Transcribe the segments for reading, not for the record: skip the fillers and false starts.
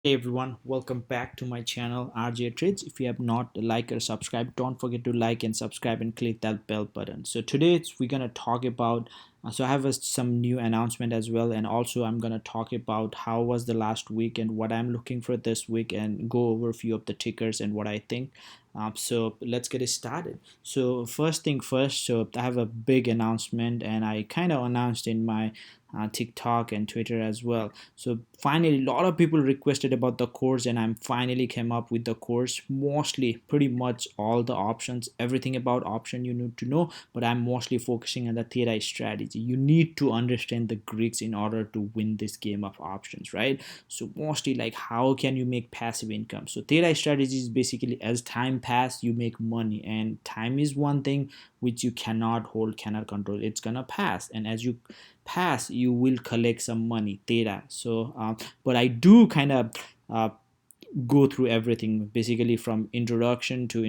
Hey everyone, welcome back to my channel RJ Trades. If you have not liked or subscribed, don't forget to like and subscribe and click that bell button. So today we're gonna talk about. So I have some new announcement as well, and also I'm gonna talk about how was the last week and what I'm looking for this week, and go over a few of the tickers and what I think. So let's get it started. So first thing first, so I have a big announcement, and I kind of announced in my TikTok and Twitter as well. So finally, a lot of people requested about the course, and I'm finally came up with the course. Mostly, pretty much all the options, everything about option you need to know. But I'm mostly focusing on the theta strategy. You need to understand the Greeks in order to win this game of options, right? So mostly like how can you make passive income? So theta strategy is basically as time pass, you make money, and time is one thing which you cannot hold, cannot control. It's gonna pass, and as you pass you will collect some money theta. So but I do kind of uh, go through everything, basically from introduction to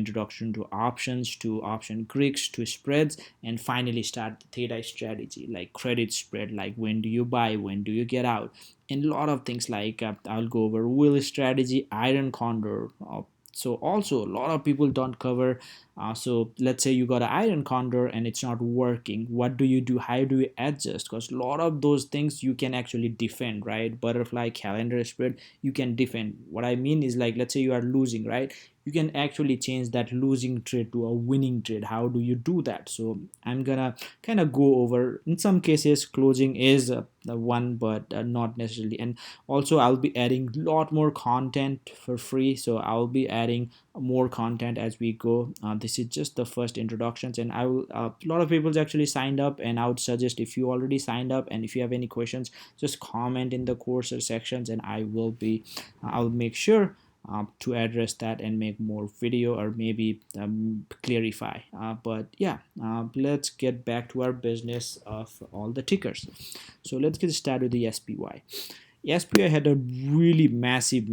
options to option Greeks to spreads, and finally start the theta strategy like credit spread, like when do you buy, when do you get out, and a lot of things like I'll go over will strategy, iron condor. So also a lot of people don't cover. So let's say you got an iron condor and it's not working, what do you do, how do you adjust? Because a lot of those things you can actually defend, right? Butterfly, calendar spread, you can defend. What I mean is, like, let's say you are losing, right? You can actually change that losing trade to a winning trade. How do you do that? So I'm gonna kind of go over. In some cases closing is the one, but not necessarily. And also I'll be adding a lot more content for free, so I'll be adding more content as we go. This is just the first introductions, and I will a lot of people actually signed up, and I would suggest, if you already signed up and if you have any questions, just comment in the course or sections, and I'll make sure to address that and make more video, or maybe clarify. But yeah, let's get back to our business of all the tickers. So let's get started with the SPY. SPY had a really massive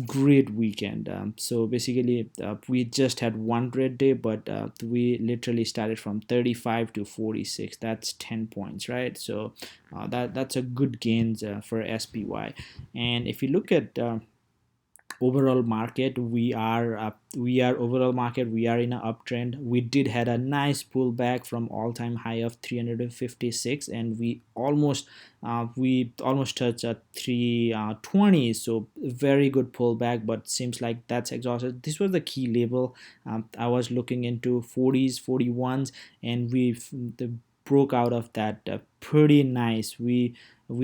great weekend. So basically, we just had one red day, but we literally started from 35 to 46. That's 10 points, right? So that's a good gains for SPY. And if you look at overall market, we are overall market, we are in an uptrend. We did had a nice pullback from all-time high of 356, and we almost touched a 320. So very good pullback, but seems like that's exhausted. This was the key level. I was looking into 40s, 41s, and broke out of that pretty nice. We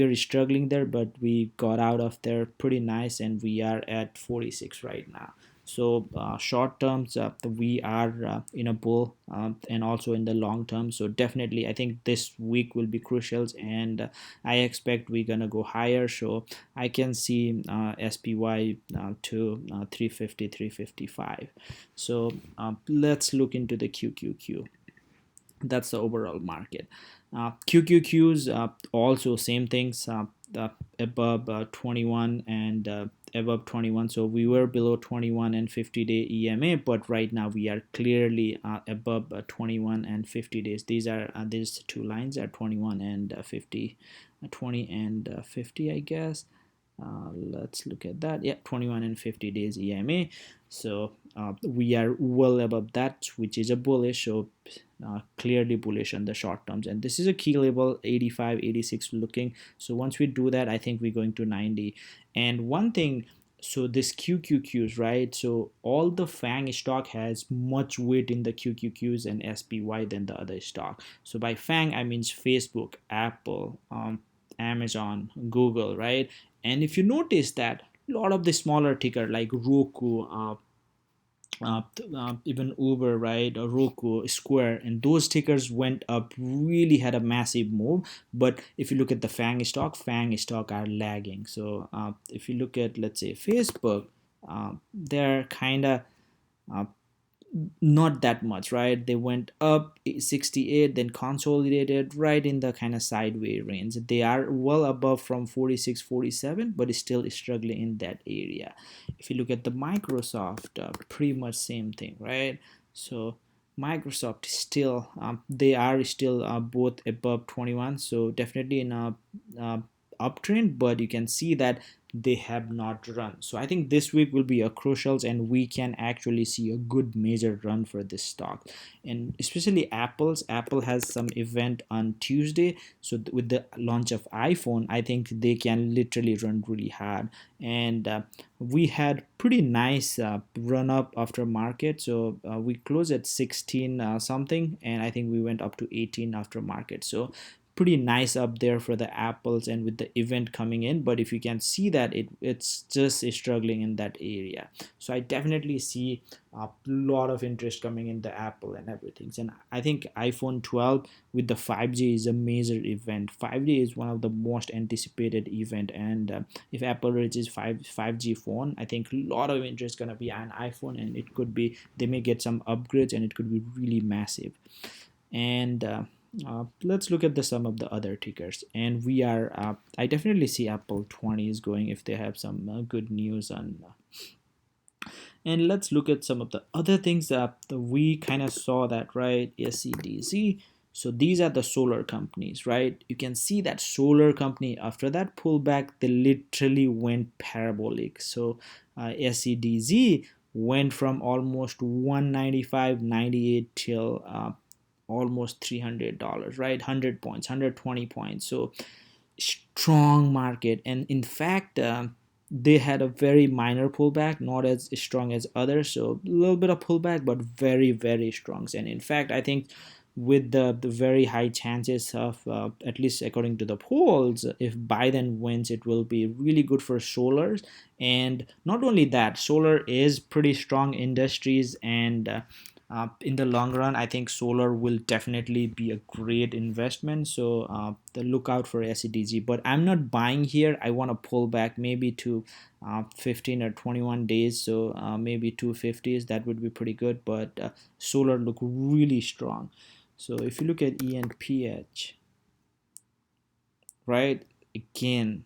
are struggling there, but we got out of there pretty nice, and we are at 46 right now. So short terms, we are in a bull, and also in the long term. So definitely I think this week will be crucial, and I expect we're gonna go higher. So I can see SPY to 350, 355. So let's look into the QQQ. That's the overall market. QQQs, also same things, above 21 and above 21. So we were below 21 and 50-day EMA, but right now we are clearly above 21 and 50 days. These two lines are 21 and 50, 20 and 50, I guess. Let's look at that. Yeah, 21 and 50 days EMA. So we are well above that, which is a bullish. So clearly bullish on the short terms, and this is a key level 85, 86 looking. So once we do that, I think we're going to 90. And one thing, so this QQQs, right? So all the FANG stock has much weight in the QQQs and SPY than the other stock. So by FANG I means Facebook, Apple, Amazon, Google, right? And if you notice that a lot of the smaller ticker like Roku, even Uber, right, or Roku, Square, and those tickers went up, really had a massive move. But if you look at the FANG stock are lagging. So if you look at, let's say, Facebook, they're kind of uh, not that much, right? They went up 68, then consolidated right in the kind of sideways range. They are well above from 46, 47, but it's still struggling in that area. If you look at the Microsoft, pretty much same thing, right? So Microsoft still, they are still both above 21, so definitely in a uptrend, but you can see that they have not run. So I think this week will be a crucial, and we can actually see a good major run for this stock. And especially Apple has some event on Tuesday, so with the launch of iPhone, I think they can literally run really hard. And we had pretty nice run up after market, so we closed at 16 something, and I think we went up to 18 after market. So pretty nice up there for the Apples, and with the event coming in. But if you can see that it's just struggling in that area, so I definitely see a lot of interest coming in the Apple and everything. And I think iPhone 12 with the 5G is a major event. 5G is one of the most anticipated event, and if Apple reaches 5G phone, I think a lot of interest gonna be on iPhone, and it could be they may get some upgrades, and it could be really massive. And let's look at some of the other tickers, and we are I definitely see Apple 20 is going if they have some good news on. And let's look at some of the other things that we kind of saw that, right? SEDG. So these are the solar companies, right? You can see that solar company after that pullback, they literally went parabolic. So SEDG went from almost 195.98 till almost $300, right? 100 points, 120 points. So strong market. And in fact, they had a very minor pullback, not as strong as others. So a little bit of pullback, but very, very strong. And in fact, I think with the very high chances of, at least according to the polls, if Biden wins, it will be really good for solars. And not only that, solar is pretty strong industries, and in the long run, I think solar will definitely be a great investment. So the lookout for SEDG, but I'm not buying here. I want to pull back maybe to 15 or 21 days. So maybe 250s, that would be pretty good. But solar look really strong. So if you look at ENPH, right, again,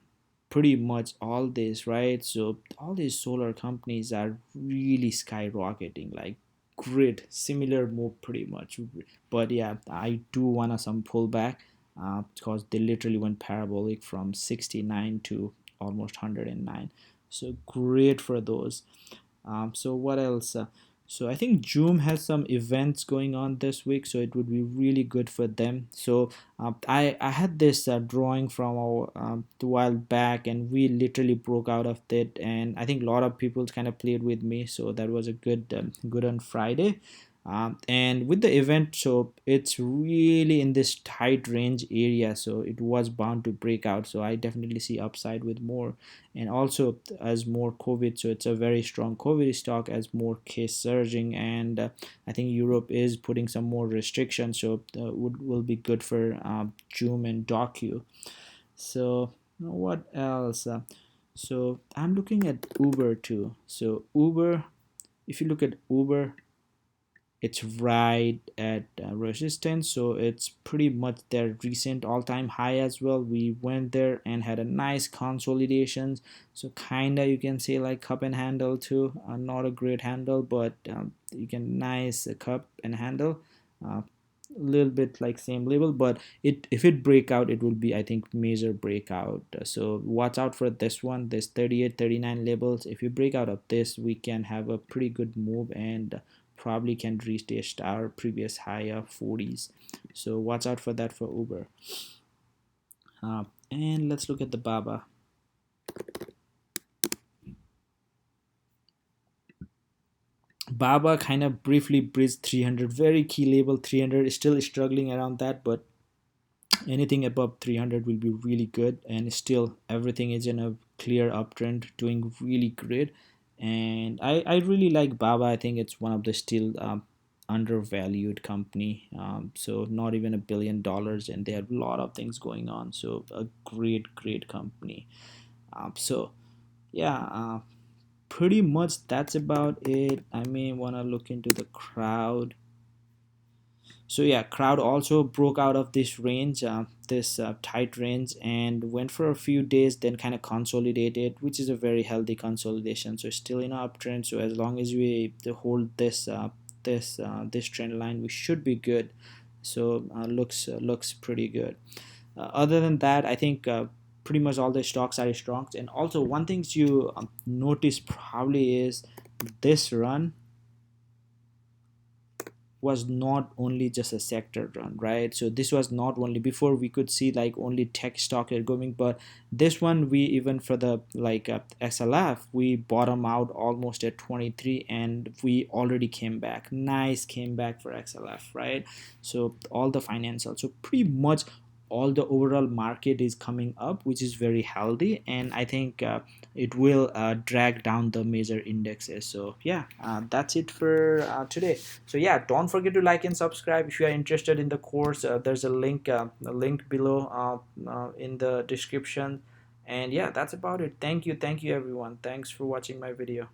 pretty much all this, right? So all these solar companies are really skyrocketing, like grid similar move pretty much. But yeah, I do want some pullback because they literally went parabolic from 69 to almost 109. So great for those. So what else? So I think Zoom has some events going on this week, so it would be really good for them. So I had this drawing from a while back, and we literally broke out of it, and I think a lot of people kind of played with me, so that was a good on Friday. And with the event, so it's really in this tight range area, so it was bound to break out. So I definitely see upside with more, and also as more COVID, so it's a very strong COVID stock as more case surging, and I think Europe is putting some more restrictions, so will be good for Zoom and Docu. So what else? So I'm looking at Uber too. So Uber, if you look at Uber, it's right at resistance, so it's pretty much their recent all-time high as well. We went there and had a nice consolidations, so kinda you can say like cup and handle too, not a great handle, but you can nice cup and handle, a little bit like same level. But it if it break out, it will be I think major breakout. So watch out for this one, this 38 39 levels. If you break out of this, we can have a pretty good move, and probably can retest our previous high of 40s. So watch out for that for Uber. And let's look at the Baba. Baba kind of briefly bridged 300, very key level. 300 is still struggling around that, but anything above 300 will be really good, and still everything is in a clear uptrend, doing really great. And I really like Baba. I think it's one of the still undervalued company, so not even $1 billion, and they have a lot of things going on, so a great company. So yeah, pretty much that's about it. I may want to look into the crowd. So yeah, crowd also broke out of this range, this tight range, and went for a few days, then kind of consolidated, which is a very healthy consolidation. So still in an uptrend, so as long as we hold this trend line, we should be good. So looks pretty good. Other than that, I think pretty much all the stocks are strong. And also one thing you notice probably is this run was not only just a sector run, right? So this was not only, before we could see like only tech stock are going, but this one we even for the like XLF we bottom out almost at 23 and we already came back. Nice came back for XLF, right? So all the financial, so pretty much all the overall market is coming up, which is very healthy, and I think it will drag down the major indexes. So yeah, that's it for today. So yeah, don't forget to like and subscribe. If you are interested in the course, there's a link below in the description. And yeah, that's about it. Thank you everyone. Thanks for watching my video.